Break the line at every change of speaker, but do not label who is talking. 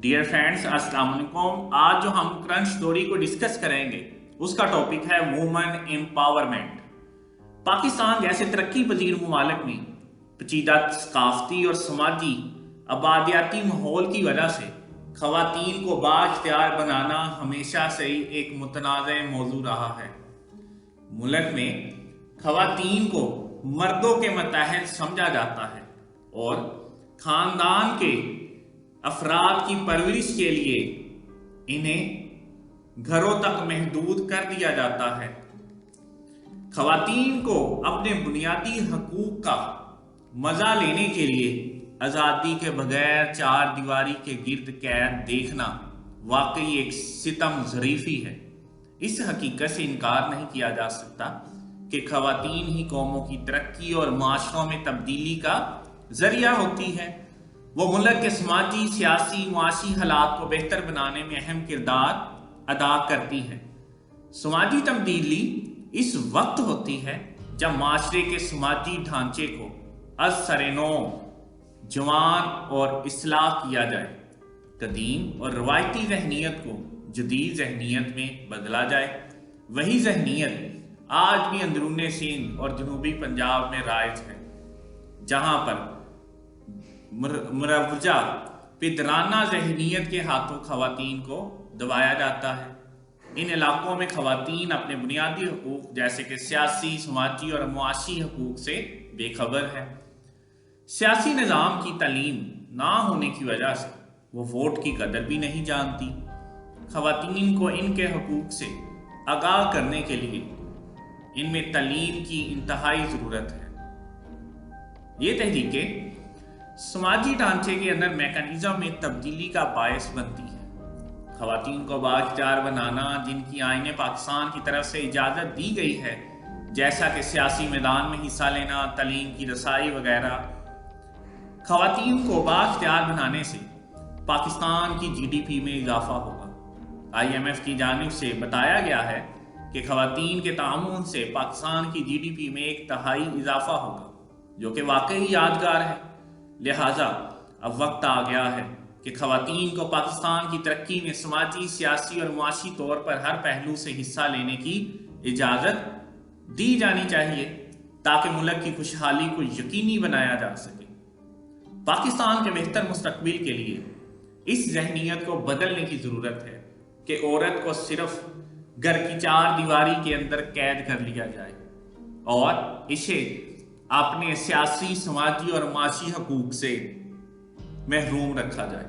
Dear friends, السلام علیکم۔ آج جو ہم کرنٹ سٹوری کو ڈسکس کریں گے اس کا ٹاپک ہے وومن امپاورمنٹ۔ پاکستان جیسے ترقی پذیر ممالک میں پیچیدہ ثقافتی اور سماجی آبادیاتی ماحول کی وجہ سے خواتین کو بااختیار بنانا ہمیشہ سے ہی ایک متنازع موضوع رہا ہے۔ ملک میں خواتین کو مردوں کے متحد سمجھا جاتا ہے اور خاندان کے افراد کی پرورش کے لیے انہیں گھروں تک محدود کر دیا جاتا ہے۔ خواتین کو اپنے بنیادی حقوق کا مزہ لینے کے لیے آزادی کے بغیر چار دیواری کے گرد قید دیکھنا واقعی ایک ستم ظریفی ہے۔ اس حقیقت سے انکار نہیں کیا جا سکتا کہ خواتین ہی قوموں کی ترقی اور معاشروں میں تبدیلی کا ذریعہ ہوتی ہے۔ وہ ملک کے سماجی، سیاسی، معاشی حالات کو بہتر بنانے میں اہم کردار ادا کرتی ہے۔ سماجی تبدیلی اس وقت ہوتی ہے جب معاشرے کے سماجی ڈھانچے کو از سر نو جوان اور اصلاح کیا جائے، قدیم اور روایتی ذہنیت کو جدید ذہنیت میں بدلا جائے۔ وہی ذہنیت آج بھی اندرون سندھ اور جنوبی پنجاب میں رائج ہے، جہاں پر مروجہ پدرانہ ذہنیت کے ہاتھوں خواتین کو دبایا جاتا ہے۔ ان علاقوں میں خواتین اپنے بنیادی حقوق جیسے کہ سیاسی، سماجی اور معاشی حقوق سے بے خبر ہے۔ سیاسی نظام کی تعلیم نہ ہونے کی وجہ سے وہ ووٹ کی قدر بھی نہیں جانتی۔ خواتین کو ان کے حقوق سے آگاہ کرنے کے لیے ان میں تعلیم کی انتہائی ضرورت ہے۔ یہ تحریکیں سماجی ڈھانچے کے اندر میکانزم میں تبدیلی کا باعث بنتی ہے۔ خواتین کو بااختیار بنانا، جن کی آئین پاکستان کی طرف سے اجازت دی گئی ہے، جیسا کہ سیاسی میدان میں حصہ لینا، تعلیم کی رسائی وغیرہ۔ خواتین کو بااختیار بنانے سے پاکستان کی جی ڈی پی میں اضافہ ہوگا۔ آئی ایم ایف کی جانب سے بتایا گیا ہے کہ خواتین کے تعاون سے پاکستان کی جی ڈی پی میں 1/3 اضافہ ہوگا، جو کہ واقعی یادگار ہے۔ لہٰذا اب وقت آ گیا ہے کہ خواتین کو پاکستان کی ترقی میں سماجی، سیاسی اور معاشی طور پر ہر پہلو سے حصہ لینے کی اجازت دی جانی چاہیے، تاکہ ملک کی خوشحالی کو یقینی بنایا جا سکے۔ پاکستان کے بہتر مستقبل کے لیے اس ذہنیت کو بدلنے کی ضرورت ہے کہ عورت کو صرف گھر کی چار دیواری کے اندر قید کر لیا جائے اور اسے اپنے سیاسی، سماجی اور معاشی حقوق سے محروم رکھا جائے۔